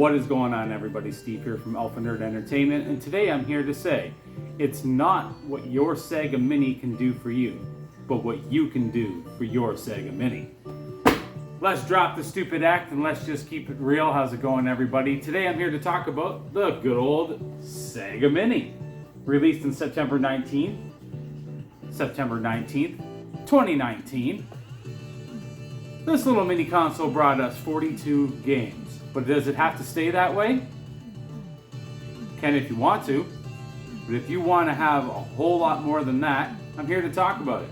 What is going on, everybody? Steve here from Alpha Nerd Entertainment, and today I'm here to say it's not what your Sega Mini can do for you, but what you can do for your Sega Mini. Let's drop the stupid act and let's just keep it real. How's it going, everybody? Today I'm here to talk about the good old Sega Mini. Released in September 19th, 2019. This little mini console brought us 42 games, but does it have to stay that way? Can if you want to, but if you want to have a whole lot more than that, I'm here to talk about it.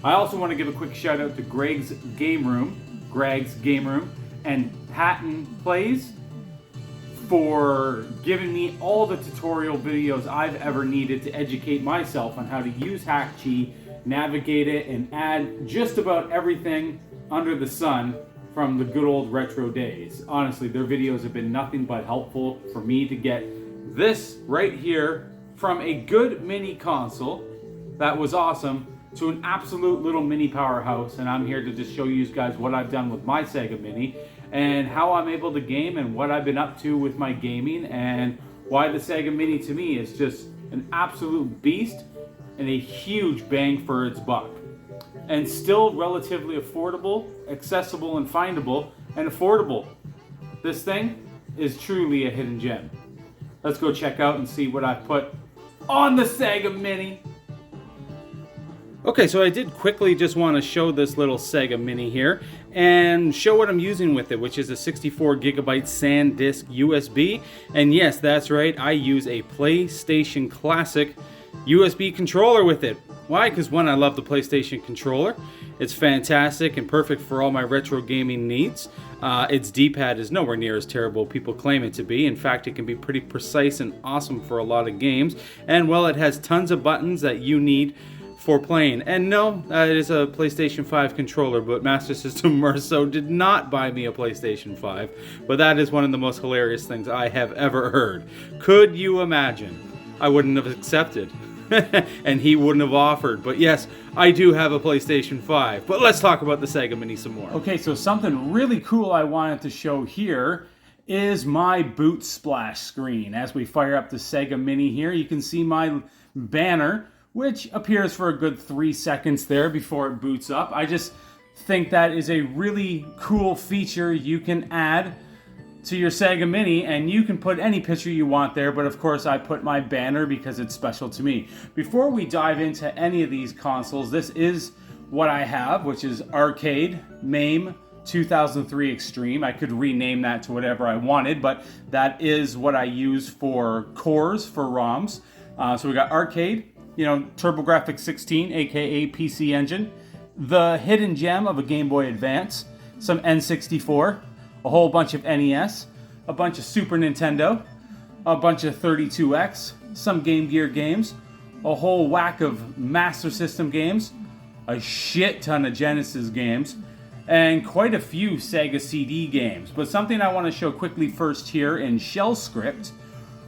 I also want to give a quick shout out to Greg's Game Room, and Patton Plays for giving me all the tutorial videos I've ever needed to educate myself on how to use Hack-Chi, navigate it, and add just about everything under the sun from the good old retro days. Honestly, their videos have been nothing but helpful for me to get this right here from a good mini console that was awesome to an absolute little mini powerhouse. And I'm here to just show you guys what I've done with my Sega Mini and how I'm able to game and what I've been up to with my gaming and why the Sega Mini to me is just an absolute beast and a huge bang for its buck. And still relatively affordable, accessible and findable, and affordable. This thing is truly a hidden gem. Let's go check out and see what I put on the Sega Mini. Okay, so I did quickly just want to show this little Sega Mini here and show what I'm using with it, which is a 64 gigabyte SanDisk USB. And yes, that's right, I use a PlayStation Classic USB controller with it. Why? Because one, I love the PlayStation controller. It's fantastic and perfect for all my retro gaming needs. Its D-pad is nowhere near as terrible as people claim it to be. In fact, it can be pretty precise and awesome for a lot of games. And well, it has tons of buttons that you need for playing. And no, it is a PlayStation 5 controller, but Master System Merso did not buy me a PlayStation 5. But that is one of the most hilarious things I have ever heard. Could you imagine? I wouldn't have accepted. And he wouldn't have offered. But yes, I do have a PlayStation 5. But let's talk about the Sega Mini some more. Okay, so something really cool I wanted to show here is my boot splash screen. As we fire up the Sega Mini here, you can see my banner, which appears for a good 3 seconds there before it boots up. I just think that is a really cool feature you can add to your Sega Mini, and you can put any picture you want there, but of course I put my banner because it's special to me. Before we dive into any of these consoles, this is what I have, which is Arcade MAME 2003 Extreme. I could rename that to whatever I wanted, but that is what I use for cores, for ROMs. So we got Arcade, TurboGrafx 16, aka PC Engine, the hidden gem of a Game Boy Advance, some N64, a whole bunch of NES, a bunch of Super Nintendo, a bunch of 32X, some Game Gear games, a whole whack of Master System games, a shit ton of Genesis games, and quite a few Sega CD games. But something I want to show quickly first here in shell script,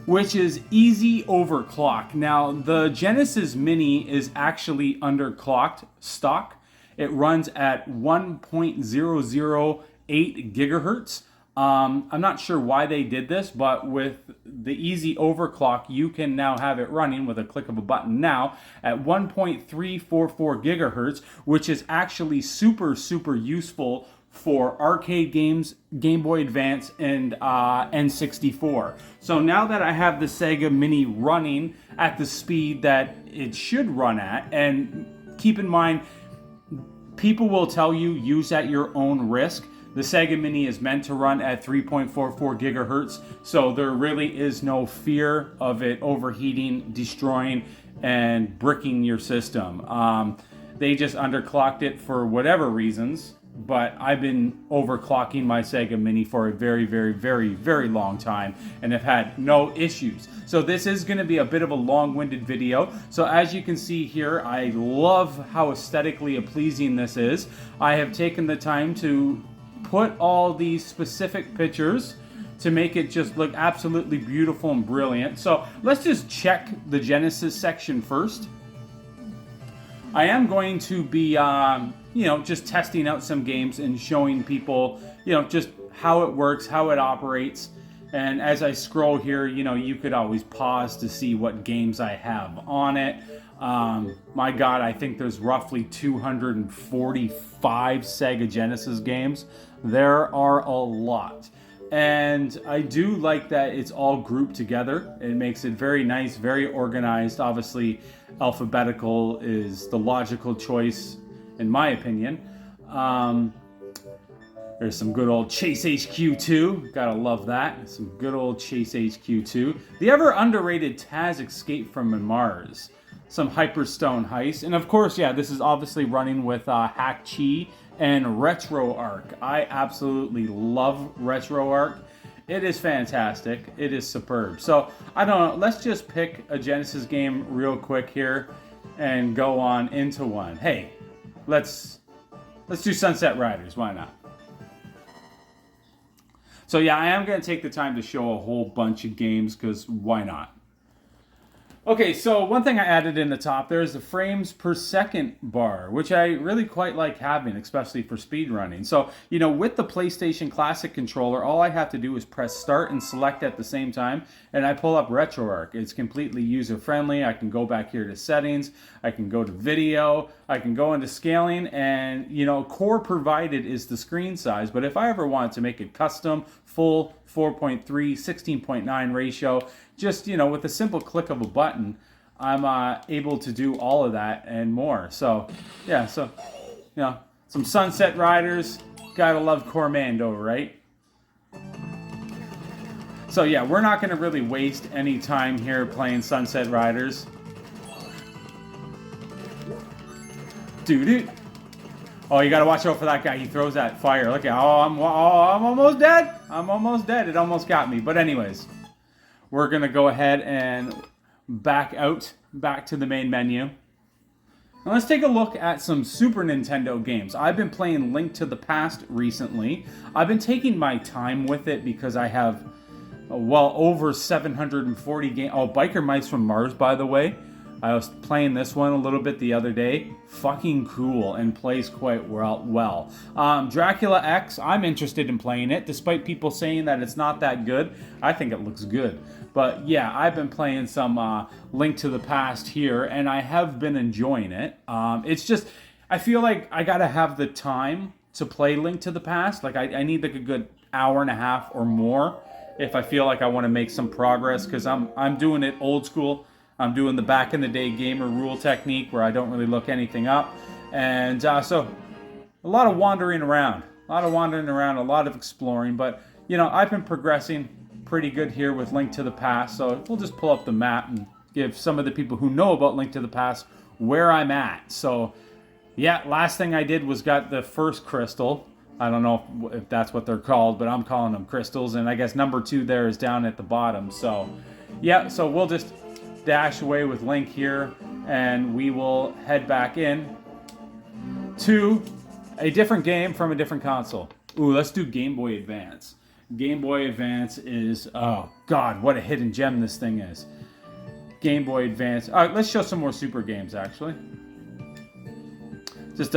which is easy overclock. Now, the Genesis Mini is actually underclocked stock. It runs at 1.008 gigahertz. I'm not sure why they did this, but with the easy overclock, you can now have it running with a click of a button now at 1.344 gigahertz, which is actually super useful for arcade games, Game Boy Advance, and N64. So now that I have the Sega Mini running at the speed that it should run at, and keep in mind, people will tell you use at your own risk. The Sega Mini is meant to run at 3.44 gigahertz, so there really is no fear of it overheating, destroying, and bricking your system. They just underclocked it for whatever reasons, but I've been overclocking my Sega Mini for a very long time and have had no issues. So this is going to be a bit of a long-winded video. So as you can see here, I love how aesthetically pleasing this is. I have taken the time to put all these specific pictures to make it just look absolutely beautiful and brilliant. So let's just check the Genesis section first. I am going to be, just testing out some games and showing people, just how it works, how it operates. And as I scroll here, you could always pause to see what games I have on it. My God, I think there's roughly 245 Sega Genesis games. There are a lot. And I do like that it's all grouped together. It makes it very nice, very organized. Obviously, alphabetical is the logical choice, in my opinion. There's some good old Chase HQ2. Gotta love that. Some good old Chase HQ2. The ever underrated Taz Escape from Mars. Some Hyperstone Heist. And of course, yeah, this is obviously running with Hack Chi and RetroArch. I absolutely love RetroArch. It is fantastic. It is superb. So, I don't know. Let's just pick a Genesis game real quick here and go on into one. Hey, let's do Sunset Riders. Why not? So yeah, I am going to take the time to show a whole bunch of games because why not? Okay, so one thing I added in the top there is the frames per second bar, which I really quite like having, especially for speed running. So, with the PlayStation Classic controller, all I have to do is press start and select at the same time, and I pull up RetroArch. It's completely user-friendly. I can go back here to settings, I can go to video, I can go into scaling, and, core provided is the screen size, but if I ever wanted to make it custom, full 4.3, 16.9 ratio, just, with a simple click of a button, I'm able to do all of that and more. So, yeah, some Sunset Riders, gotta love Cormando, right? So, yeah, we're not going to really waste any time here playing Sunset Riders. Dude. Oh, you gotta watch out for that guy. He throws that fire. Look at, I'm almost dead. I'm almost dead. It almost got me. But anyways, we're gonna go ahead and back to the main menu. Now let's take a look at some Super Nintendo games. I've been playing Link to the Past recently. I've been taking my time with it because I have, over 740 games. Oh, Biker Mice from Mars, by the way. I was playing this one a little bit the other day. Fucking cool and plays quite well. Dracula X, I'm interested in playing it, despite people saying that it's not that good. I think it looks good. But yeah, I've been playing some Link to the Past here, and I have been enjoying it. It's just, I feel like I gotta have the time to play Link to the Past. Like, I need like a good hour and a half or more if I feel like I want to make some progress, because I'm doing it old school. I'm doing the back in the day gamer rule technique where I don't really look anything up. And so a lot of wandering around, a lot of exploring. But, I've been progressing pretty good here with Link to the Past. So we'll just pull up the map and give some of the people who know about Link to the Past where I'm at. So, yeah, last thing I did was got the first crystal. I don't know if that's what they're called, but I'm calling them crystals. And I guess number 2 there is down at the bottom. So, yeah, so we'll just dash away with Link here, and we will head back in to a different game from a different console. Ooh, let's do Game Boy Advance. Game Boy Advance is, oh God, what a hidden gem this thing is. Game Boy Advance. All right, let's show some more Super games, actually. Just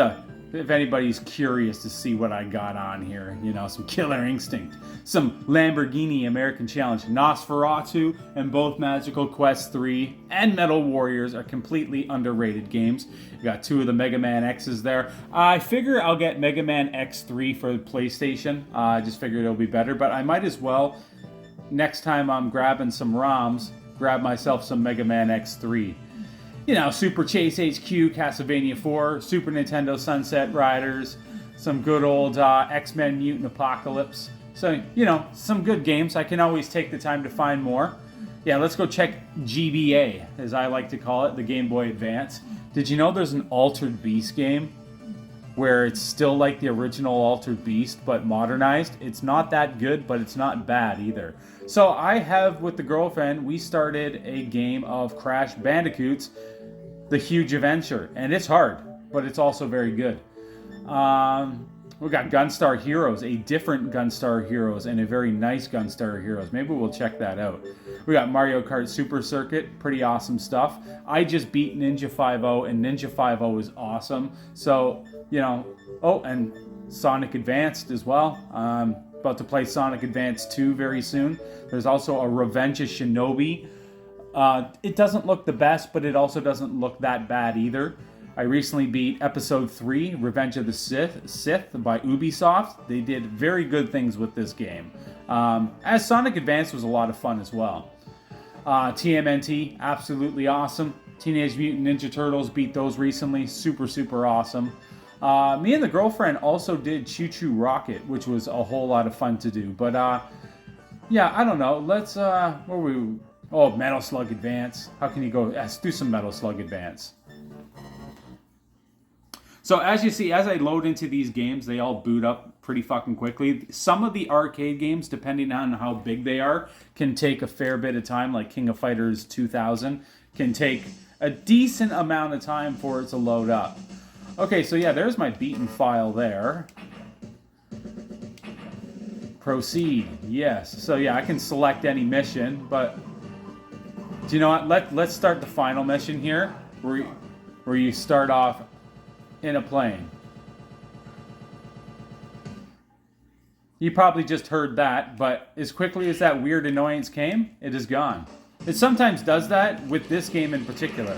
if anybody's curious to see what I got on here, some Killer Instinct, some Lamborghini American Challenge, Nosferatu, and both Magical Quest 3 and Metal Warriors are completely underrated games. You got 2 of the Mega Man X's there. I figure I'll get Mega Man X3 for the PlayStation. I just figured it'll be better, but I might as well, next time I'm grabbing some ROMs, grab myself some Mega Man X3. Super Chase HQ, Castlevania 4, Super Nintendo Sunset Riders, some good old X-Men Mutant Apocalypse. So, some good games. I can always take the time to find more. Yeah, let's go check GBA, as I like to call it, the Game Boy Advance. Did you know there's an Altered Beast game where it's still like the original Altered Beast, but modernized? It's not that good, but it's not bad either. So I have, with the girlfriend, we started a game of Crash Bandicoots, The Huge Adventure, and it's hard, but it's also very good. We got Gunstar Heroes, a different Gunstar Heroes, and a very nice Gunstar Heroes. Maybe we'll check that out. We got Mario Kart Super Circuit, pretty awesome stuff. I just beat Ninja 5.0, and Ninja 5.0 is awesome. So, oh, and Sonic Advanced as well. about to play Sonic Advance 2 very soon. There's also a Revenge of Shinobi. It doesn't look the best, but it also doesn't look that bad either. I recently beat Episode 3, Revenge of the Sith by Ubisoft. They did very good things with this game. As Sonic Advance was a lot of fun as well. TMNT, absolutely awesome. Teenage Mutant Ninja Turtles, beat those recently. Super, super awesome. Me and the girlfriend also did Choo Choo Rocket, which was a whole lot of fun to do. But, yeah, I don't know. Let's, where were we? Oh, Metal Slug Advance. How can you go? Let's do some Metal Slug Advance. So as you see, as I load into these games, they all boot up pretty fucking quickly. Some of the arcade games, depending on how big they are, can take a fair bit of time, like King of Fighters 2000, can take a decent amount of time for it to load up. Okay, so yeah, there's my beaten file there. Proceed, yes. So yeah, I can select any mission, but do you know what? Let's start the final mission here, where you start off in a plane. You probably just heard that, but as quickly as that weird annoyance came, it is gone. It sometimes does that with this game in particular.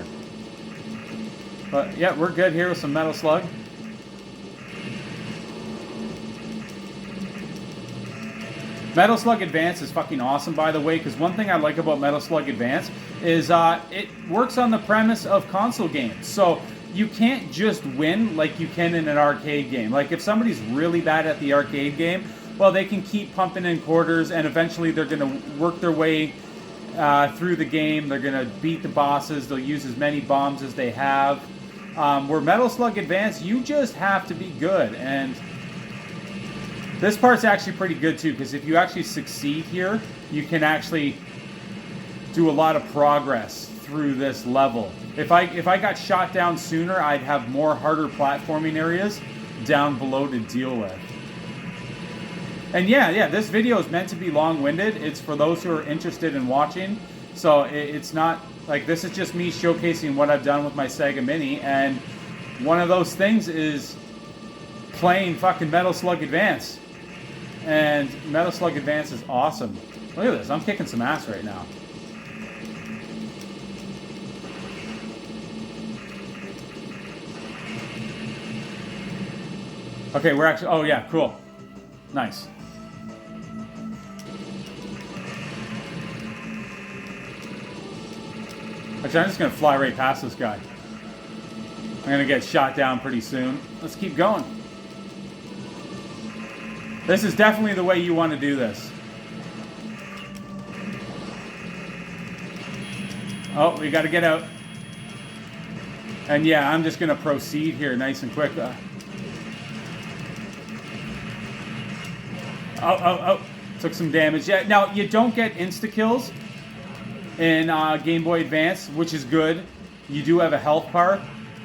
But yeah, we're good here with some Metal Slug. Metal Slug Advance is fucking awesome, by the way, because one thing I like about Metal Slug Advance is it works on the premise of console games. So you can't just win like you can in an arcade game. Like if somebody's really bad at the arcade game, well, they can keep pumping in quarters and eventually they're going to work their way through the game. They're going to beat the bosses. They'll use as many bombs as they have. Where Metal Slug Advance, you just have to be good. And this part's actually pretty good too, because if you actually succeed here, you can actually do a lot of progress through this level. If I got shot down sooner, I'd have more harder platforming areas down below to deal with. And yeah, this video is meant to be long-winded. It's for those who are interested in watching. So it's not like, this is just me showcasing what I've done with my Sega Mini. And one of those things is playing fucking Metal Slug Advance. And Metal Slug Advance is awesome. Look at this, I'm kicking some ass right now. Okay, we're actually... Oh, yeah, cool. Nice. Actually, I'm just going to fly right past this guy. I'm going to get shot down pretty soon. Let's keep going. This is definitely the way you want to do this. Oh, we got to get out. And yeah, I'm just going to proceed here nice and quick. Oh. Took some damage. Yeah, now, you don't get insta-kills in Game Boy Advance, which is good. You do have a health bar,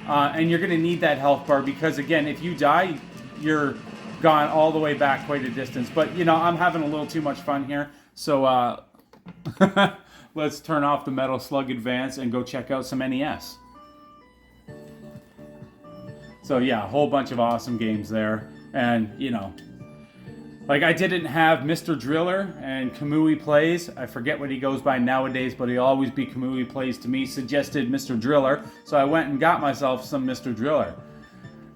and you're going to need that health bar because, again, if you die, you're gone all the way back quite a distance. But, you know, I'm having a little too much fun here. So, let's turn off the Metal Slug Advance and go check out some NES. So, yeah, a whole bunch of awesome games there. And, you know... Like, I didn't have Mr. Driller and Kamui Plays. I forget what he goes by nowadays, but he'll always be Kamui Plays to me. Suggested Mr. Driller, so I went and got myself some Mr. Driller.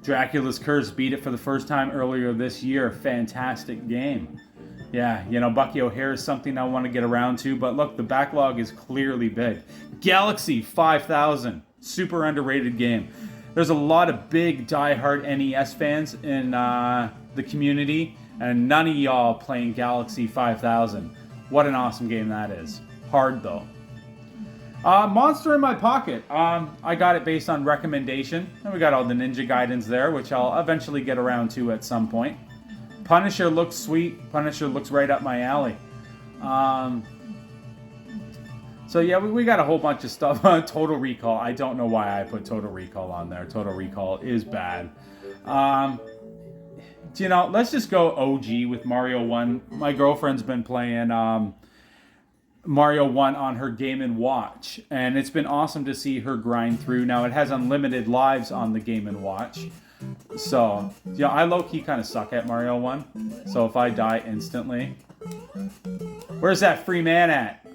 Dracula's Curse, beat it for the first time earlier this year. Fantastic game. Yeah, you know, Bucky O'Hare is something I want to get around to, but look, the backlog is clearly big. Galaxy 5000, super underrated game. There's a lot of big diehard NES fans in the community, and none of y'all playing Galaxy 5000. What an awesome game that is. Hard, though. Monster in My Pocket. I got it based on recommendation. And we got all the Ninja Gaidens there, which I'll eventually get around to at some point. Punisher looks sweet. Punisher looks right up my alley. So yeah, we got a whole bunch of stuff. Total Recall. I don't know why I put Total Recall on there. Total Recall is bad. You know, let's just go OG with Mario 1. My girlfriend's been playing Mario 1 on her Game & Watch, and it's been awesome to see her grind through. Now, it has unlimited lives on the Game & Watch. So, yeah, I low-key kind of suck at Mario 1. So if I die instantly... Where's that free man at?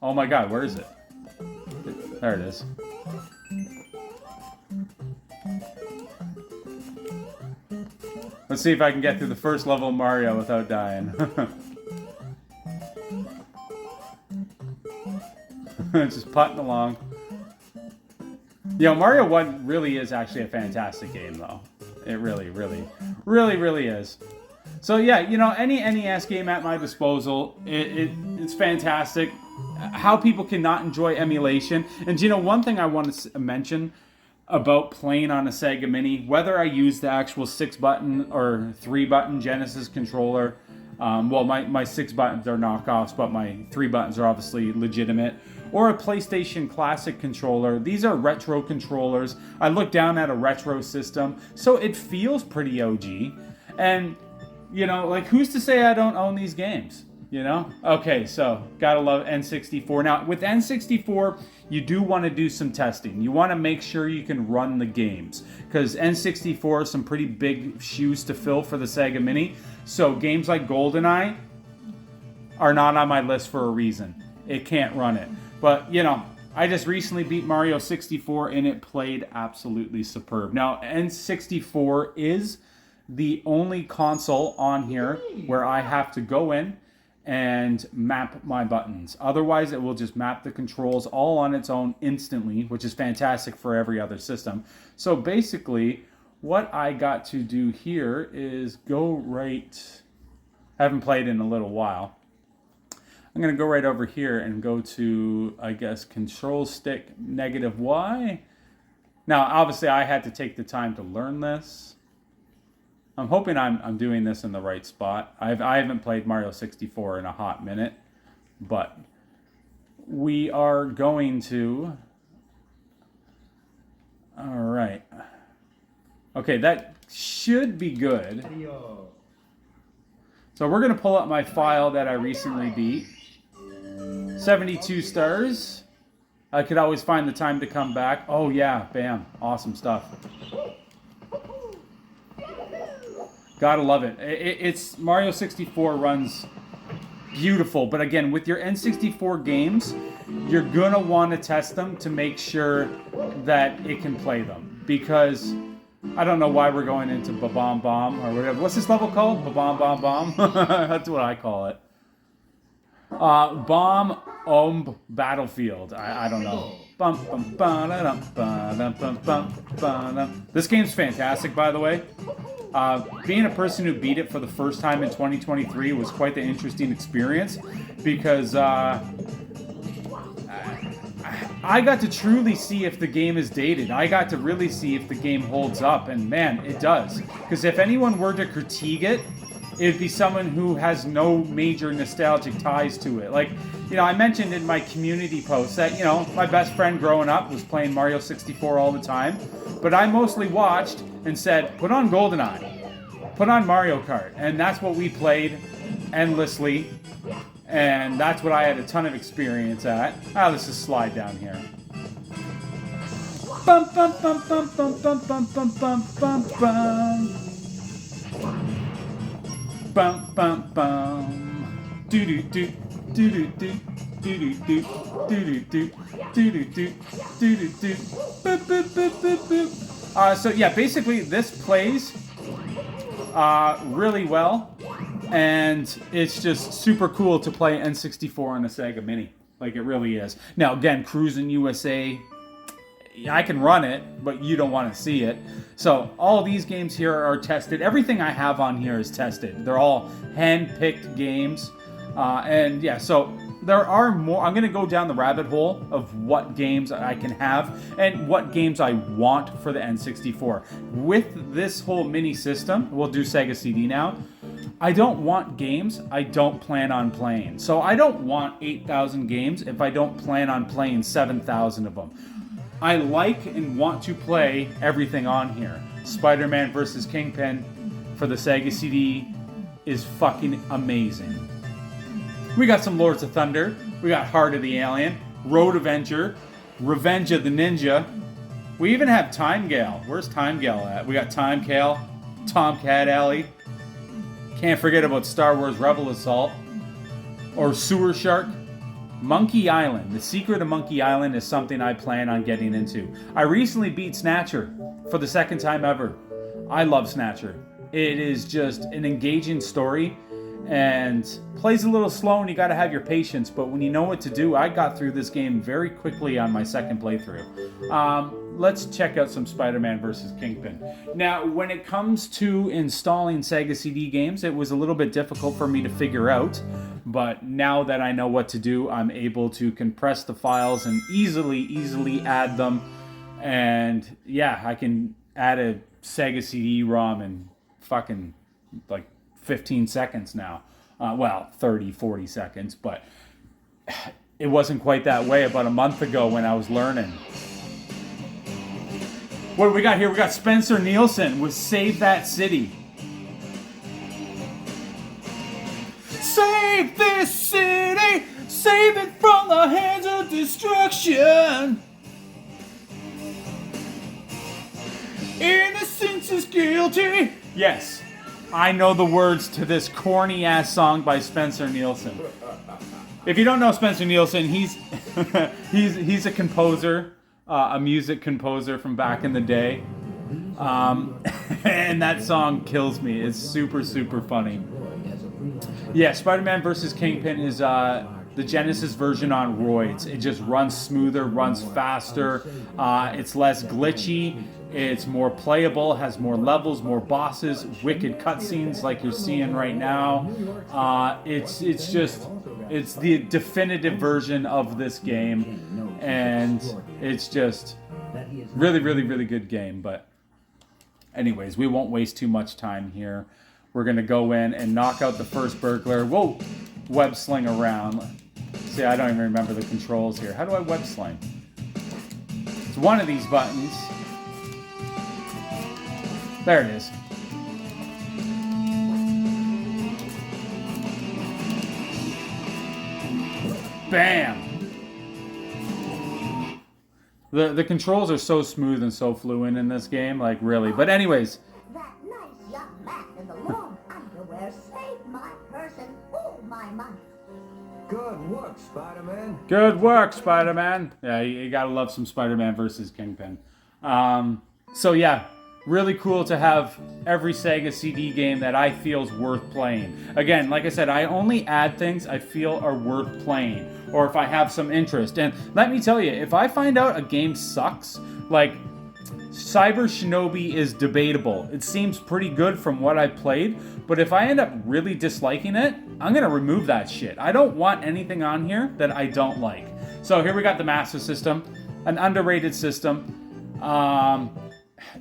Oh my god, where is it? There it is. Let's see if I can get through the first level of Mario without dying. Just putting along. Mario 1 really is actually a fantastic game, though. It really, really, really, really is. So yeah, any NES game at my disposal, it's fantastic. How people cannot enjoy emulation. And one thing I want to mention about playing on a Sega Mini, whether I use the actual 6-button or 3-button Genesis controller, well, my 6 buttons are knockoffs, but my 3 buttons are obviously legitimate, or a PlayStation Classic controller. These are retro controllers. I look down at a retro system, so it feels pretty OG. And, who's to say I don't own these games? Okay, so gotta love N64. Now, with N64, you do want to do some testing. You want to make sure you can run the games, because N64 is some pretty big shoes to fill for the Sega Mini. So games like GoldenEye are not on my list for a reason. It can't run it. But, I just recently beat Mario 64 and it played absolutely superb. Now, N64 is the only console on here where I have to go in and map my buttons. Otherwise, it will just map the controls all on its own instantly, which is fantastic for every other system. So basically, what I got to do here is go right... I haven't played in a little while. I'm going to go right over here and go to, I guess, Control Stick -Y. Now, obviously, I had to take the time to learn this. I'm hoping I'm doing this in the right spot. I haven't played Mario 64 in a hot minute, but we are going to... All right. Okay, that should be good. So we're going to pull up my file that I recently beat. 72 stars. I could always find the time to come back. Oh yeah, bam. Awesome stuff. Gotta love it. It's Mario 64 runs beautiful, but again, with your N64 games, you're gonna want to test them to make sure that it can play them. Because I don't know why we're going into Ba-Bomb Bomb or whatever. What's this level called? Ba-Bomb Bomb Bomb? That's what I call it. Bomb Battlefield. I don't know. This game's fantastic, by the way. Being a person who beat it for the first time in 2023 was quite the interesting experience, because I got to truly see if the game is dated. I got to really see if the game holds up, and man, it does. Because if anyone were to critique it, it'd be someone who has no major nostalgic ties to it. Like, I mentioned in my community post that, my best friend growing up was playing Mario 64 all the time, but I mostly watched and said, put on GoldenEye, put on Mario Kart, and that's what we played endlessly, and that's what I had a ton of experience at. Let's just slide down here. Bum, bum, bum, bum, bum, bum, bum, bum, bum, bum, bum. Bum, bum, bum. Do do do do do do do do do do do do do do do do. Boop boop boop boop boop. So yeah, basically this plays really well, and it's just super cool to play N64 on a Sega Mini. Like, it really is. Now again, Cruisin' USA, I can run it, but you don't want to see it. So all these games here are tested. Everything I have on here is tested. They're all hand-picked games. And yeah, so there are more. I'm going to go down the rabbit hole of what games I can have and what games I want for the N64. With this whole mini system, we'll do Sega CD now. I don't want games I don't plan on playing. So I don't want 8,000 games if I don't plan on playing 7,000 of them. I like and want to play everything on here. Spider-Man vs. Kingpin for the Sega CD is fucking amazing. We got some Lords of Thunder. We got Heart of the Alien, Road Avenger, Revenge of the Ninja, We even have Time Gale. Where's Time Gale at? We got Time Gale, Tomcat Alley. Can't forget about Star Wars Rebel Assault. Or Sewer Shark. Monkey Island. The secret of Monkey Island is something I plan on getting into. I recently beat Snatcher for the second time ever. I love Snatcher. It is just an engaging story and plays a little slow and you gotta have your patience, but when you know what to do, I got through this game very quickly on my second playthrough. Let's check out some Spider-Man vs. Kingpin. Now, when it comes to installing Sega CD games, it was a little bit difficult for me to figure out, but now that I know what to do, I'm able to compress the files and easily add them. And yeah, I can add a Sega CD ROM in fucking like 15 seconds now. Well, 30, 40 seconds, but it wasn't quite that way about a month ago when I was learning. What do we got here? We got Spencer Nielsen with Save That City. Save this city! Save it from the hands of destruction! Innocence is guilty! Yes, I know the words to this corny-ass song by Spencer Nielsen. If you don't know Spencer Nielsen, he's he's a composer. A music composer from back in the day. And that song kills me. It's super funny. Yeah, Spider-Man vs. Kingpin is the Genesis version on roids. It just runs smoother, runs faster. It's less glitchy. It's more playable, has more levels, more bosses, wicked cutscenes like you're seeing right now. It's the definitive version of this game, and it's just really good game. But anyways, we won't waste too much time here. We're gonna go in and knock out the first burglar. Whoa, web sling around. See, I don't even remember the controls here. How do I web sling? It's one of these buttons. There it is. Bam! The controls are so smooth and so fluent in this game, like really. But anyways. That nice young man in the long underwear saved my person. Oh, my money. Good work, Spider-Man. Good work, Spider-Man. Yeah, you gotta love some Spider-Man versus Kingpin. So yeah. Really cool to have every Sega CD game that I feel is worth playing. Again, like I said, I only add things I feel are worth playing, or if I have some interest. And let me tell you, if I find out a game sucks, like Cyber Shinobi is debatable. It seems pretty good from what I played, but if I end up really disliking it, I'm gonna remove that shit. I don't want anything on here that I don't like. So here we got the Master System, an underrated system.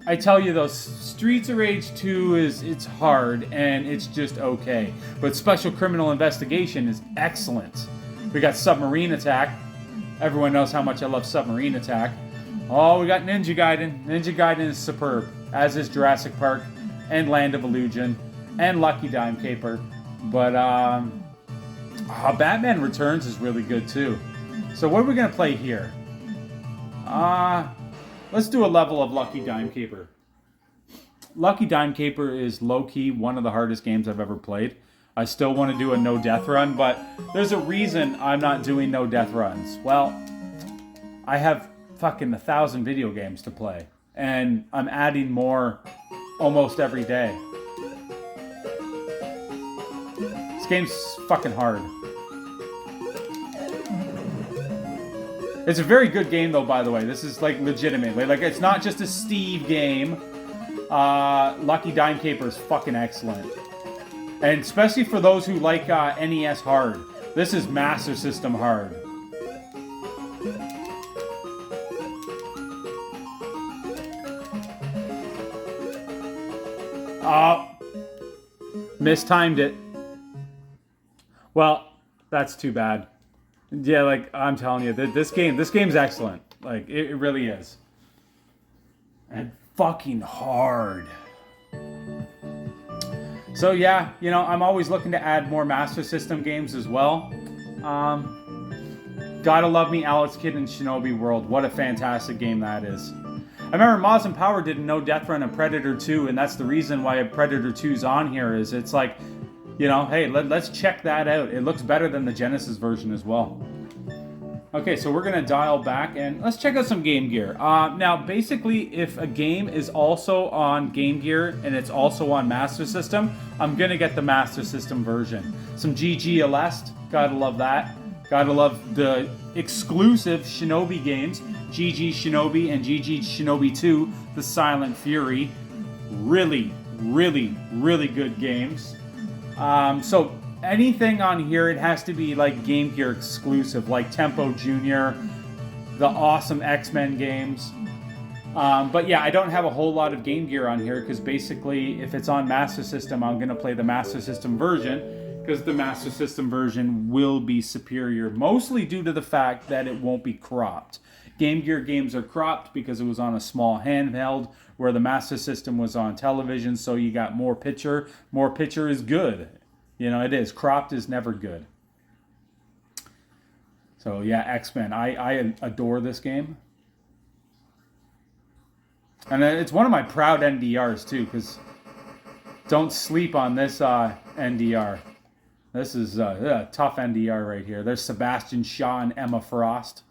I tell you though, Streets of Rage 2 it's hard and it's just okay. But Special Criminal Investigation is excellent. We got Submarine Attack. Everyone knows how much I love Submarine Attack. Oh, we got Ninja Gaiden. Ninja Gaiden is superb, as is Jurassic Park and Land of Illusion and Lucky Dime Caper. But Batman Returns is really good too. So what are we gonna play here? Let's do a level of Lucky Dime Caper. Lucky Dime Caper is low-key one of the hardest games I've ever played. I still want to do a no-death run, but there's a reason I'm not doing no-death runs. Well, I have fucking 1,000 video games to play, and I'm adding more almost every day. This game's fucking hard. It's a very good game, though, by the way. This is, like, legitimately. Like, it's not just a Steve game. Lucky Dime Caper is fucking excellent. And especially for those who like NES hard. This is Master System hard. Mistimed it. Well, that's too bad. Yeah, like, I'm telling you, this game's excellent. Like, it really is. And fucking hard. So yeah, you know, I'm always looking to add more Master System games as well. Gotta love me Alex Kidd in Shinobi World. What a fantastic game that is. I remember Moz and Power did a no death run of Predator 2, and that's the reason why Predator 2's on here. Is it's like, you know, hey, let's check that out. It looks better than the Genesis version as well. Okay, so we're gonna dial back and let's check out some Game Gear. Now, basically, if a game is also on Game Gear and it's also on Master System, I'm gonna get the Master System version. Some GG Aleste, gotta love that. Gotta love the exclusive Shinobi games, GG Shinobi and GG Shinobi 2, The Silent Fury. Really, really, really good games. So anything on here, it has to be like Game Gear exclusive, like Tempo Jr., the awesome X-Men games. But yeah, I don't have a whole lot of Game Gear on here because basically if it's on Master System, I'm going to play the Master System version because the Master System version will be superior, mostly due to the fact that it won't be cropped. Game Gear games are cropped because it was on a small handheld, where the Master System was on television, so you got more picture. More picture is good. You know, it is. Cropped is never good. So yeah, X-Men. I adore this game. And it's one of my proud NDRs too, because don't sleep on this NDR. This is a tough NDR right here. There's Sebastian Shaw and Emma Frost.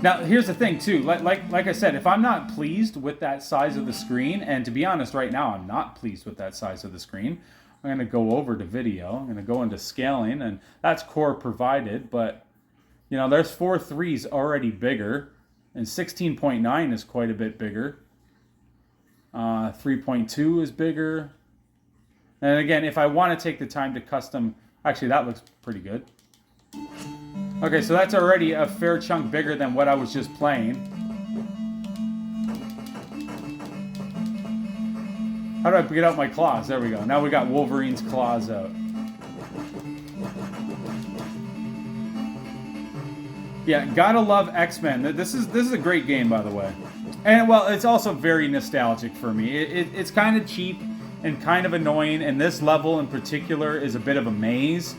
Now, here's the thing, too. Like I said, if I'm not pleased with that size of the screen, and to be honest, right now, I'm not pleased with that size of the screen, I'm going to go over to video. I'm going to go into scaling, and that's core provided, but, you know, there's 4.3's already bigger, and 16.9 is quite a bit bigger. 3.2 is bigger. And again, if I want to take the time to custom... Actually, that looks pretty good. Okay, so that's already a fair chunk bigger than what I was just playing. How do I get out my claws? There we go. Now we got Wolverine's claws out. Yeah, gotta love X-Men. This is a great game, by the way. And, well, it's also very nostalgic for me. It's kind of cheap and kind of annoying, and this level in particular is a bit of a maze.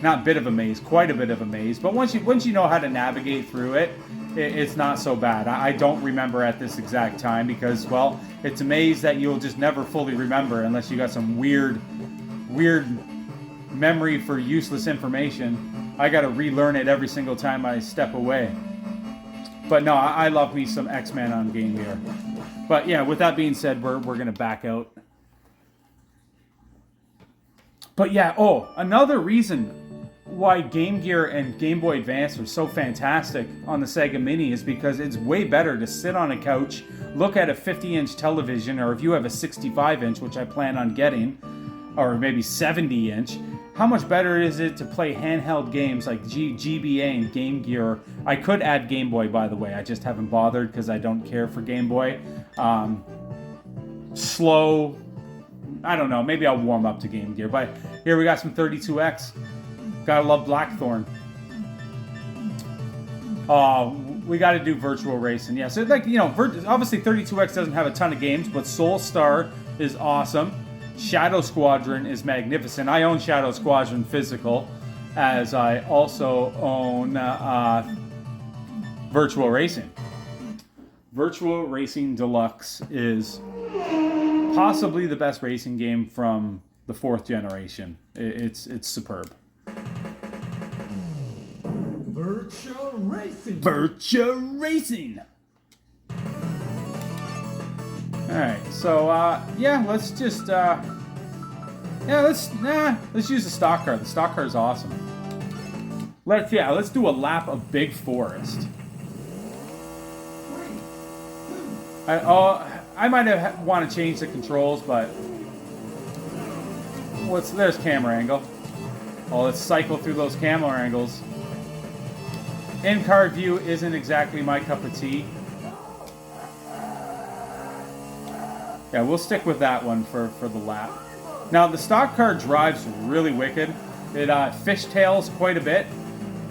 Not bit of a maze, quite a bit of a maze. But once you know how to navigate through it, it's not so bad. I don't remember at this exact time because, well, it's a maze that you'll just never fully remember unless you got some weird memory for useless information. I got to relearn it every single time I step away. But no, I love me some X-Men on Game Gear. But yeah, with that being said, we're going to back out. But yeah, another reason why Game Gear and Game Boy Advance are so fantastic on the Sega Mini is because it's way better to sit on a couch, look at a 50-inch television, or if you have a 65-inch, which I plan on getting, or maybe 70-inch, how much better is it to play handheld games like GBA and Game Gear? I could add Game Boy, by the way. I just haven't bothered because I don't care for Game Boy. Slow. I don't know. Maybe I'll warm up to Game Gear. But here we got some 32X. Gotta love Blackthorn. We gotta do virtual racing. Yeah, so like, you know, obviously 32X doesn't have a ton of games, but Soul Star is awesome. Shadow Squadron is magnificent. I own Shadow Squadron physical, as I also own Virtual Racing. Virtual Racing Deluxe is possibly the best racing game from the 4th generation. It's superb. Virtual Racing. Virtual Racing. All right, so yeah, let's just let's use the stock car. The stock car is awesome. Let's do a lap of Big Forest. I might have want to change the controls, but there's camera angle. Let's cycle through those camera angles. In-car view isn't exactly my cup of tea. Yeah, we'll stick with that one for the lap. Now, the stock car drives really wicked. It fishtails quite a bit.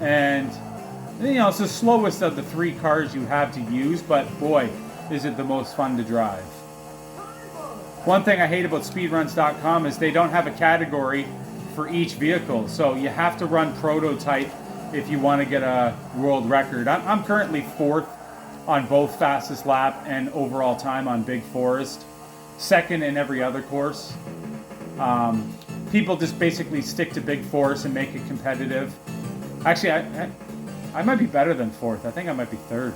And, you know, it's the slowest of the 3 cars you have to use, but boy, is it the most fun to drive. One thing I hate about speedruns.com is they don't have a category for each vehicle. So you have to run prototype if you want to get a world record. I'm currently 4th on both fastest lap and overall time on Big Forest, 2nd in every other course. People just basically stick to Big Forest and make it competitive. Actually, I might be better than 4th. I think I might be 3rd.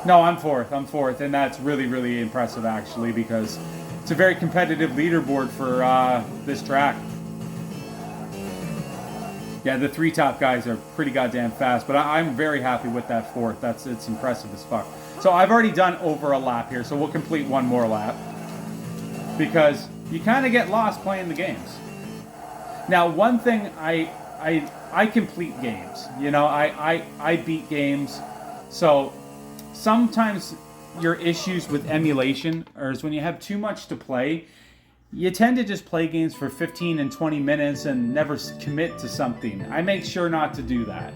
No, I'm 4th. I'm 4th, and that's really, really impressive, actually, because it's a very competitive leaderboard for this track. Yeah, the 3 top guys are pretty goddamn fast, but I'm very happy with that 4th. It's impressive as fuck. So I've already done over a lap here, so we'll complete one more lap, because you kind of get lost playing the games. Now, one thing, I complete games. You know, I beat games, so sometimes your issues with emulation is when you have too much to play, you tend to just play games for 15 and 20 minutes and never commit to something. I make sure not to do that.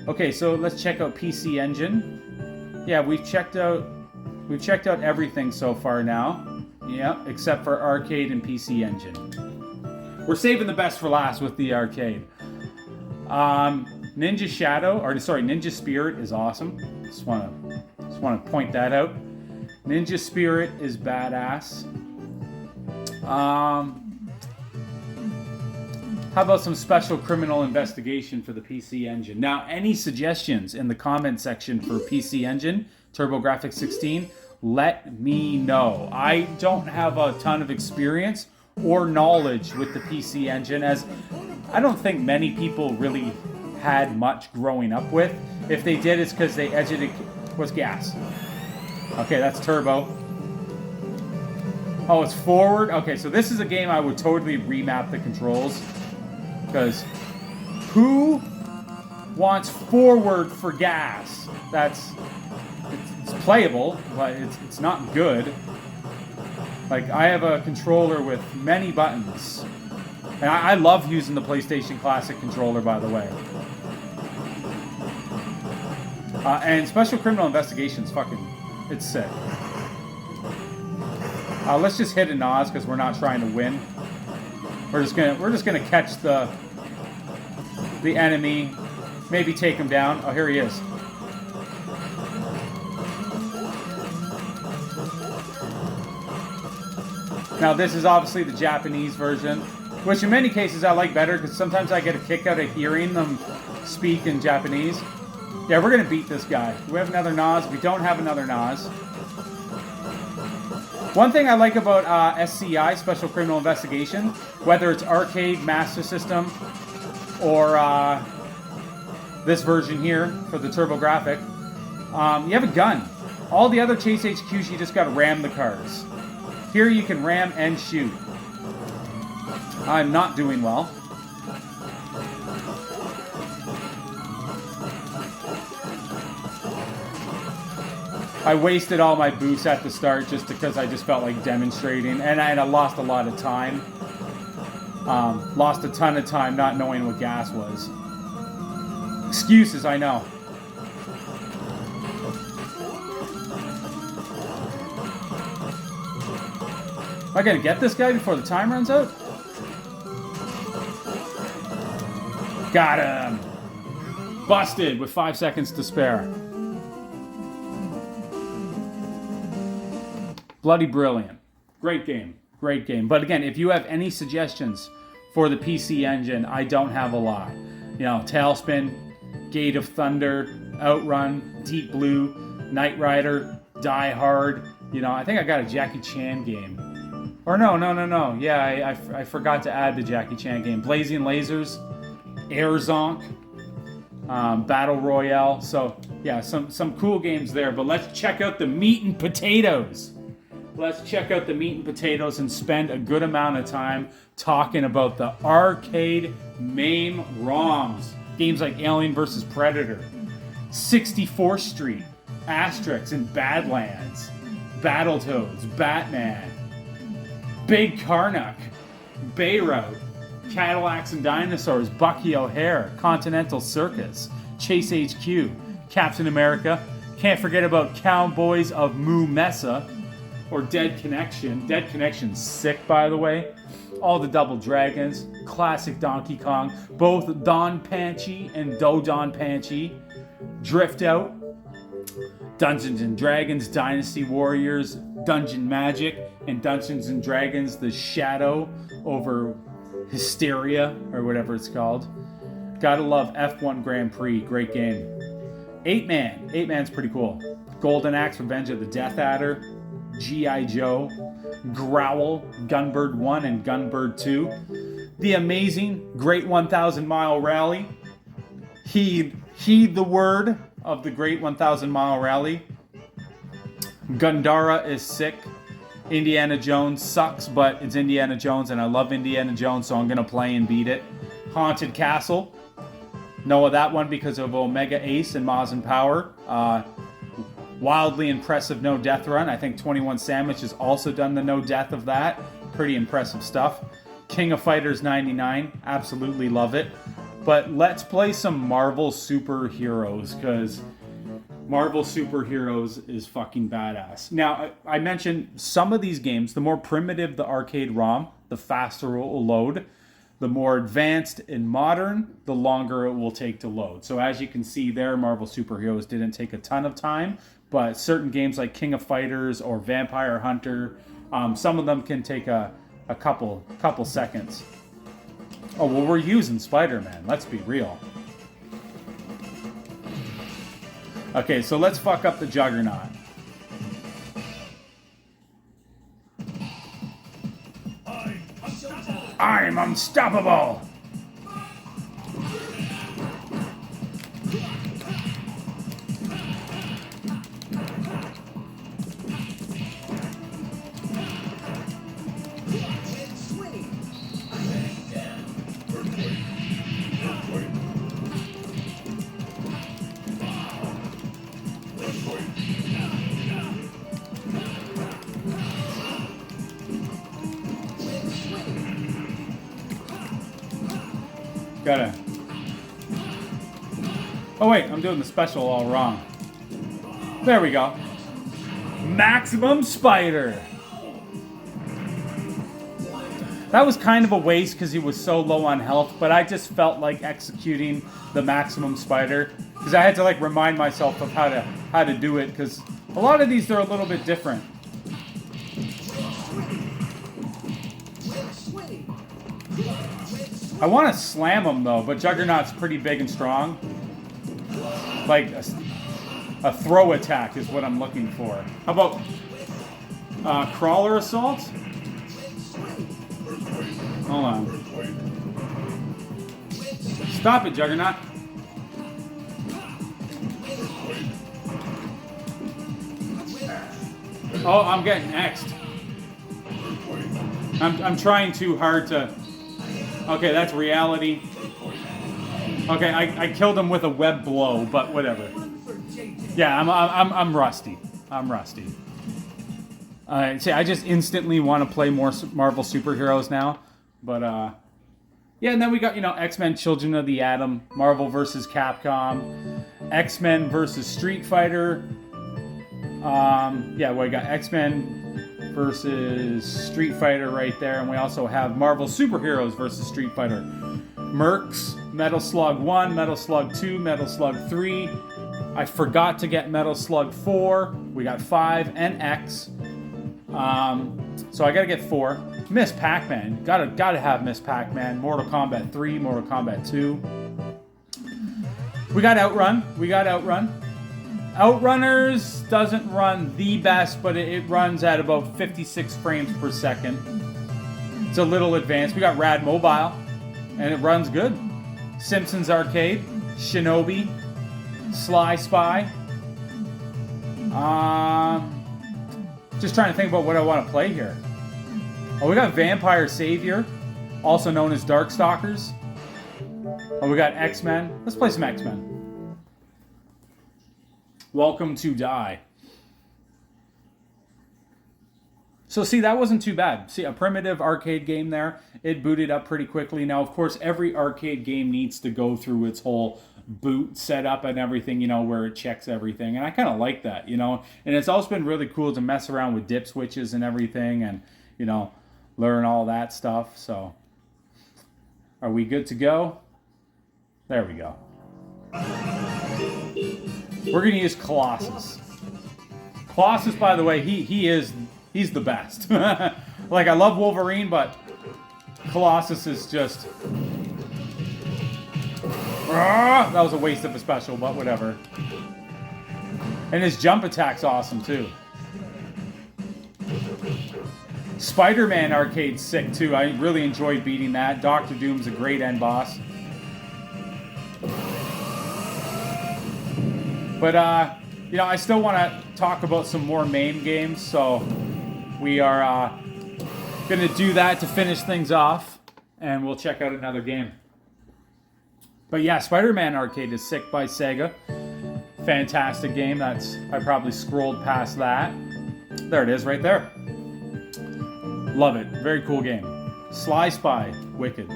Okay, so let's check out PC Engine. Yeah, we've checked out everything so far now. Yeah, except for arcade and PC Engine. We're saving the best for last with the arcade. Ninja Spirit is awesome. Just want to point that out. Ninja Spirit is badass. How about some Special Criminal Investigation for the PC Engine? Now, any suggestions in the comment section for PC Engine, TurboGrafx 16, let me know. I don't have a ton of experience or knowledge with the PC Engine, as I don't think many people really had much growing up with. If they did, it's because they edited. What's gas? Okay, that's turbo. Oh, it's forward. Okay, so this is a game I would totally remap the controls, because who wants forward for gas? It's playable, but it's not good. Like, I have a controller with many buttons, and I love using the PlayStation Classic controller, by the way. And Special Criminal Investigation's it's sick. Let's just hit a Nas because we're not trying to win. We're just gonna catch the enemy, maybe take him down. Oh, here he is. Now this is obviously the Japanese version, which in many cases I like better because sometimes I get a kick out of hearing them speak in Japanese. Yeah, we're going to beat this guy. Do we have another Nas? We don't have another Nas. One thing I like about SCI, Special Criminal Investigation, whether it's arcade, Master System, or this version here for the TurboGrafx, you have a gun. All the other Chase HQs, you just got to ram the cars. Here you can ram and shoot. I'm not doing well. I wasted all my boosts at the start just because I just felt like demonstrating, and I lost a lot of time. Lost a ton of time not knowing what gas was. Excuses, I know. Am I gonna get this guy before the time runs out? Got him! Busted with 5 seconds to spare. Bloody brilliant. Great game. Great game. But again, if you have any suggestions for the PC Engine, I don't have a lot. You know, Tailspin, Gate of Thunder, Outrun, Deep Blue, Knight Rider, Die Hard. You know, I think I got a Jackie Chan game. Or no. Yeah, I forgot to add the Jackie Chan game. Blazing Lasers, Air Zonk, Battle Royale. So, yeah, some cool games there. But let's check out the meat and potatoes. Let's check out the meat and potatoes and spend a good amount of time talking about the arcade MAME ROMs. Games like Alien vs. Predator, 64th Street, Asterix and Badlands, Battletoads, Batman, Big Karnak, Bayrout, Cadillacs and Dinosaurs, Bucky O'Hare, Continental Circus, Chase HQ, Captain America. Can't forget about Cowboys of Moo Mesa, or Dead Connection. Dead Connection's sick, by the way. all the Double Dragons, classic Donkey Kong, both Don Panchi and Do Don Panchi, Drift Out, Dungeons and Dragons, Dynasty Warriors, Dungeon Magic, and Dungeons and Dragons, The Shadow over Hysteria, or whatever it's called. Gotta love F1 Grand Prix, great game. 8-Man, 8-Man's pretty cool. Golden Axe, Revenge of the Death Adder, G.I. Joe, Growl, Gunbird 1 and Gunbird 2. The amazing Great 1,000 Mile Rally. Heed the word of the Great 1,000 Mile Rally. Gandara is sick. Indiana Jones sucks, but it's Indiana Jones, and I love Indiana Jones, so I'm going to play and beat it. Haunted Castle. Know of that one because of Omega Ace and Maz and Power. Wildly impressive No Death run. I think 21 Sandwich has also done the No Death of that. Pretty impressive stuff. King of Fighters 99. Absolutely love it. But let's play some Marvel Superheroes, because Marvel Superheroes is fucking badass. Now, I mentioned some of these games, the more primitive the arcade ROM, the faster it will load. The more advanced and modern, the longer it will take to load. So as you can see there, Marvel Superheroes didn't take a ton of time, but certain games like King of Fighters or Vampire Hunter, some of them can take a couple seconds. Oh, well, we're using Spider-Man. Let's be real. Okay, so let's fuck up the Juggernaut. I'm unstoppable! Gotta. Oh wait, I'm doing the special all wrong. There we go. Maximum Spider. That was kind of a waste because he was so low on health, but I just felt like executing the Maximum Spider because I had to like remind myself of how to do it, because a lot of these are a little bit different. I want to slam him though, but Juggernaut's pretty big and strong. Like a throw attack is what I'm looking for. How about Crawler Assault? Hold on. Stop it, Juggernaut. Oh, I'm getting X'd. I'm trying too hard to... Okay, that's reality. Okay, I killed him with a web blow, but whatever. Yeah, I'm rusty. I'm rusty. See, I just instantly want to play more Marvel Superheroes now. But, yeah, and then we got, X-Men Children of the Atom, Marvel vs. Capcom, X-Men vs. Street Fighter. Yeah, we got X-Men versus Street Fighter right there, and we also have Marvel Superheroes versus Street Fighter. Mercs, Metal Slug 1, Metal Slug 2, Metal Slug 3. I forgot to get Metal Slug 4. We got 5 and X. So I gotta get 4. Miss Pac-Man. Gotta have Miss Pac-Man. Mortal Kombat 3, Mortal Kombat 2. We got Outrun. Outrunners doesn't run the best, but it runs at about 56 frames per second. It's a little advanced. We got Rad Mobile, and it runs good. Simpsons Arcade, Shinobi, Sly Spy. Just trying to think about what I want to play here. Oh, we got Vampire Savior, also known as Darkstalkers. Oh, we got X-Men. Let's play some X-Men. Welcome to Die. So see, that wasn't too bad. See, a primitive arcade game there. It booted up pretty quickly. Now, of course, every arcade game needs to go through its whole boot setup and everything, where it checks everything. And I kind of like that, And it's also been really cool to mess around with dip switches and everything. And, learn all that stuff. So, are we good to go? There we go. We're gonna use Colossus. Colossus, by the way, he's the best. Like, I love Wolverine, but Colossus is just... That was a waste of a special, but whatever. And his jump attack's awesome, too. Spider-Man Arcade's sick, too. I really enjoyed beating that. Doctor Doom's a great end boss. But, you know, I still want to talk about some more MAME games, so we are going to do that to finish things off, and we'll check out another game. But yeah, Spider-Man Arcade is sick by Sega. Fantastic game. I probably scrolled past that. There it is, right there. Love it. Very cool game. Sly Spy, wicked.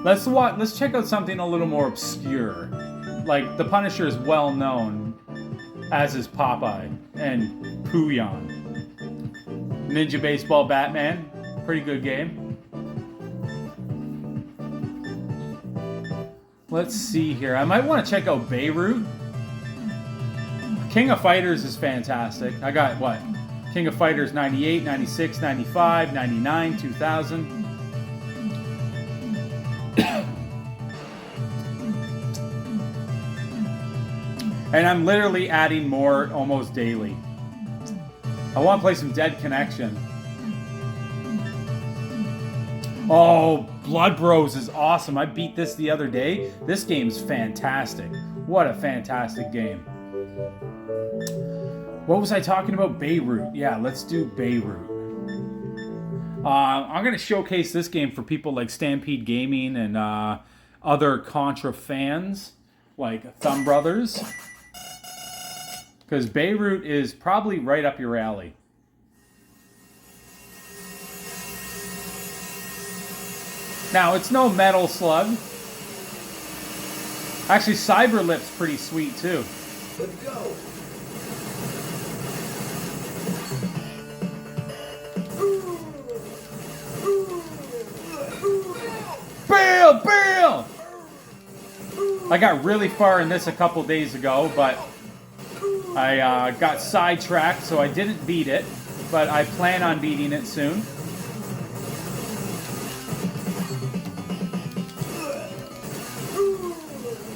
Let's check out something a little more obscure. Like, the Punisher is well known, as is Popeye and Pooyan. Ninja Baseball Batman, pretty good game. Let's see here. I might want to check out Beirut. King of Fighters is fantastic. I got, what? King of Fighters 98, 96, 95, 99, 2000. And I'm literally adding more almost daily. I want to play some Dead Connection. Oh, Blood Bros is awesome. I beat this the other day. This game's fantastic. What a fantastic game. What was I talking about? Beirut. Yeah, let's do Beirut. I'm going to showcase this game for people like Stampede Gaming and other Contra fans, like Thumb Brothers. Because Beirut is probably right up your alley. Now, it's no Metal Slug. Actually, Cyberlip's pretty sweet, too. Let's go. Bill! Bill! I got really far in this a couple days ago, but I got sidetracked, so I didn't beat it, but I plan on beating it soon.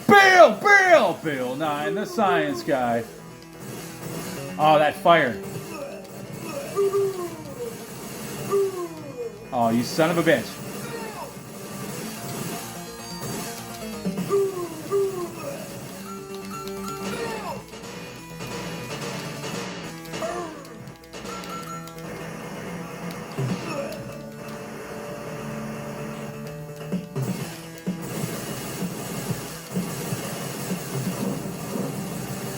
Bill! Bill! Bill 9, the science guy. Oh, that fire. Oh, you son of a bitch.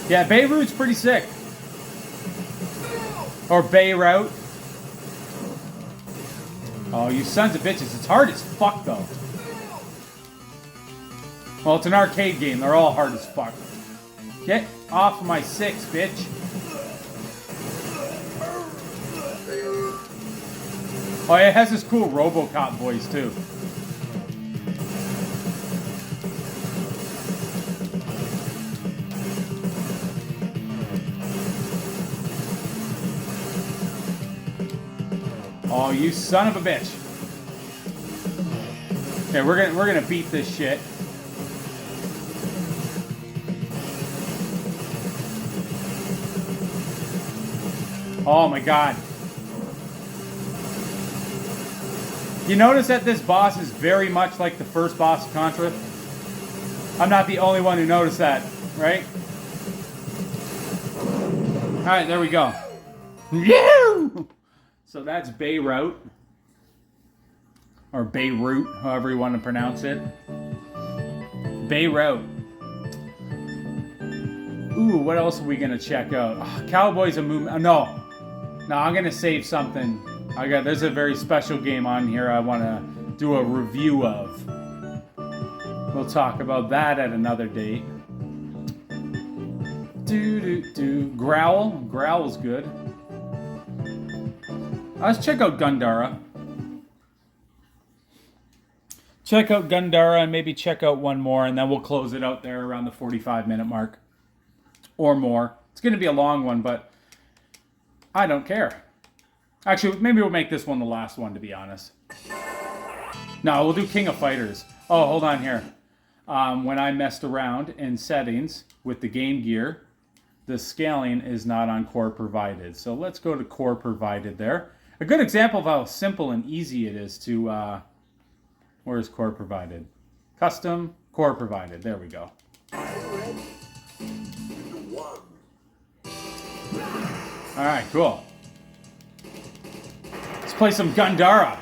Yeah, Beirut's pretty sick. Or Beirut. Oh, you sons of bitches. It's hard as fuck, though. Well, it's an arcade game. They're all hard as fuck. Get off my 6, bitch. Oh, it has this cool RoboCop voice, too. Oh, you son of a bitch. Okay, we're gonna beat this shit. Oh my god. You notice that this boss is very much like the first boss of Contra? I'm not the only one who noticed that, right? Alright, there we go. Yeah! So that's Beirut. Or Beirut, however you want to pronounce it. Beirut. Ooh, what else are we going to check out? Oh, Cowboys a Movement. No, I'm going to save something. There's a very special game on here I want to do a review of. We'll talk about that at another date. Growl's good. Let's check out Gandara. Check out Gandara and maybe check out one more, and then we'll close it out there around the 45-minute mark. Or more. It's going to be a long one, but I don't care. Actually, maybe we'll make this one the last one, to be honest. No, we'll do King of Fighters. Oh, hold on here. When I messed around in settings with the Game Gear, the scaling is not on core provided. So let's go to core provided there. A good example of how simple and easy it is to... where's core provided? Custom, core provided. There we go. Alright, cool. Let's play some Gandara.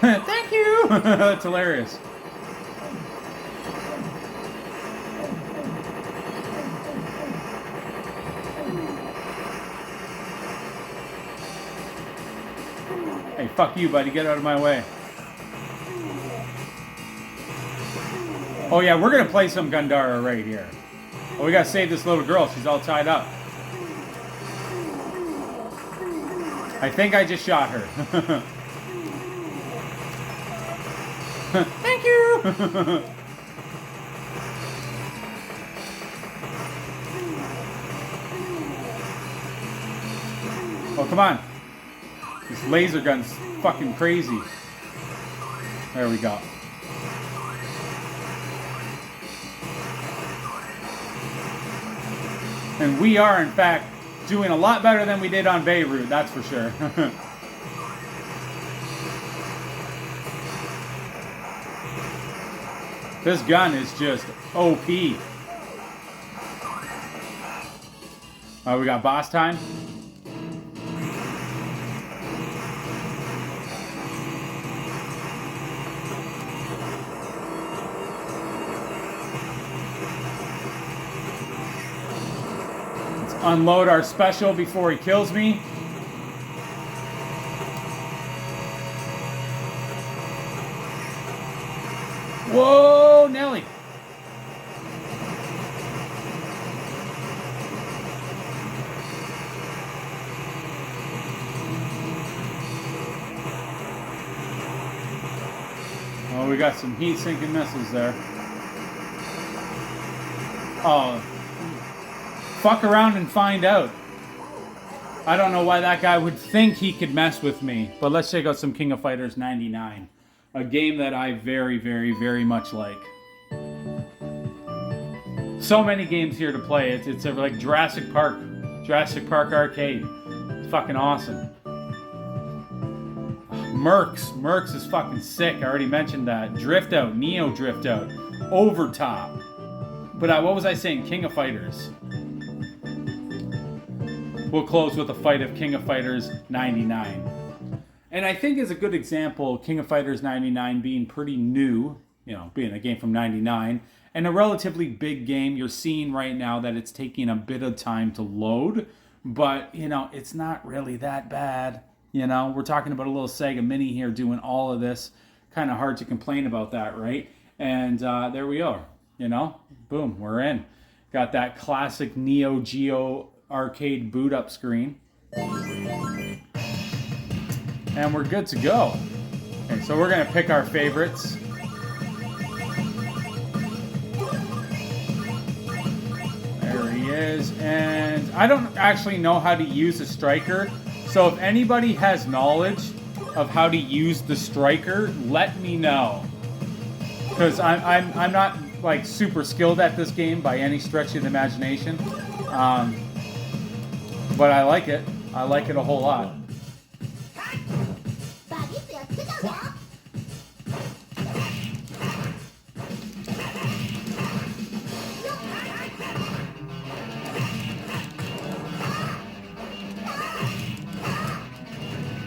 Thank you! That's hilarious. Hey, fuck you, buddy. Get out of my way. Oh, yeah, we're going to play some Gandara right here. Oh, we got to save this little girl. She's all tied up. I think I just shot her. Thank you! Oh, come on. This laser gun's fucking crazy. There we go. And we are, in fact, doing a lot better than we did on Beirut, that's for sure. This gun is just OP. Oh, we got boss time? Let's unload our special before he kills me. Whoa, Nelly. Oh, we got some heat-sinking missiles there. Oh, fuck around and find out. I don't know why that guy would think he could mess with me. But let's check out some King of Fighters 99. A game that I very, very, very much like. So many games here to play. It's like Jurassic Park Arcade. It's fucking awesome. Mercs is fucking sick. I already mentioned that. Drift Out, Neo Drift Out, Overtop. But what was I saying? King of Fighters. We'll close with a fight of King of Fighters 99. And I think is a good example, King of Fighters 99 being pretty new, you know, being a game from 99, and a relatively big game. You're seeing right now that it's taking a bit of time to load, but, you know, it's not really that bad. You know, we're talking about a little Sega Mini here doing all of this. Kind of hard to complain about that, right? And there we are, you know, boom, we're in. Got that classic Neo Geo arcade boot up screen. And we're good to go. Okay, so we're going to pick our favorites. There he is. And I don't actually know how to use a striker. So if anybody has knowledge of how to use the striker, let me know. Because I'm not like super skilled at this game by any stretch of the imagination. But I like it. I like it a whole lot.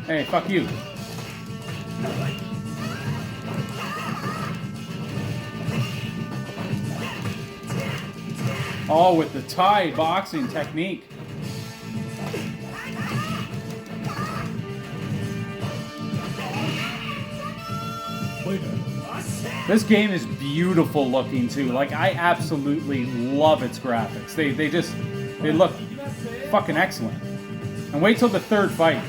Hey, fuck you. All with the Thai boxing technique. This game is beautiful looking too. Like, I absolutely love its graphics. They look fucking excellent. And wait till the third fight.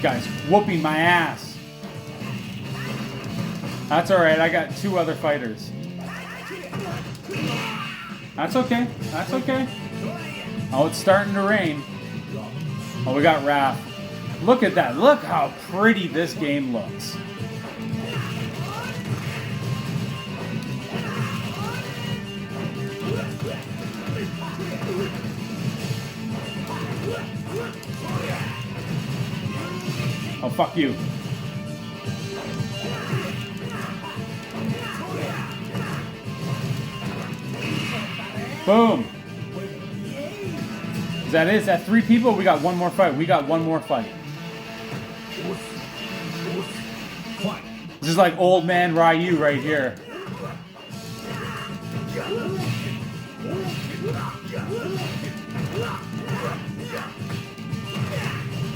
Guy's whooping my ass. That's alright, I got 2 other fighters. That's okay, that's okay. Oh, it's starting to rain. Oh, we got Raph. Look at that, look how pretty this game looks. Oh, fuck you. Boom. Is that it? Is that 3 people? We got 1 more fight. We got 1 more fight. This is like old man Ryu right here.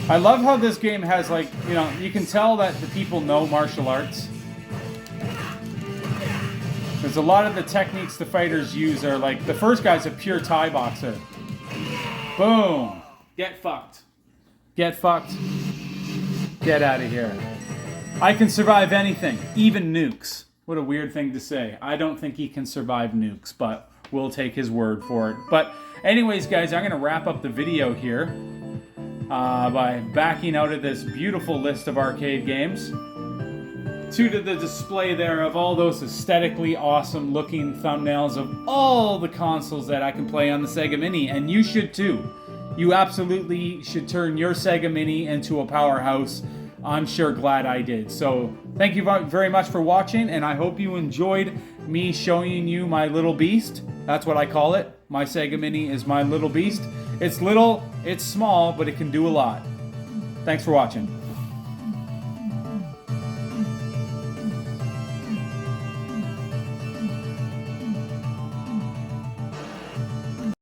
I love how this game has, like, you know, you can tell that the people know martial arts. Because a lot of the techniques the fighters use are like, the first guy's a pure Thai boxer. Boom. Get fucked. Get fucked. Get out of here. I can survive anything, even nukes. What a weird thing to say. I don't think he can survive nukes, but we'll take his word for it. But anyways, guys, I'm going to wrap up the video here. By backing out of this beautiful list of arcade games to the display there of all those aesthetically awesome looking thumbnails of all the consoles that I can play on the Sega Mini, and you should too. You absolutely should turn your Sega Mini into a powerhouse. I'm sure glad I did. So thank you very much for watching, and I hope you enjoyed me showing you my little beast. That's what I call it. My Sega Mini is my little beast. It's little, it's small, but it can do a lot. Thanks for watching.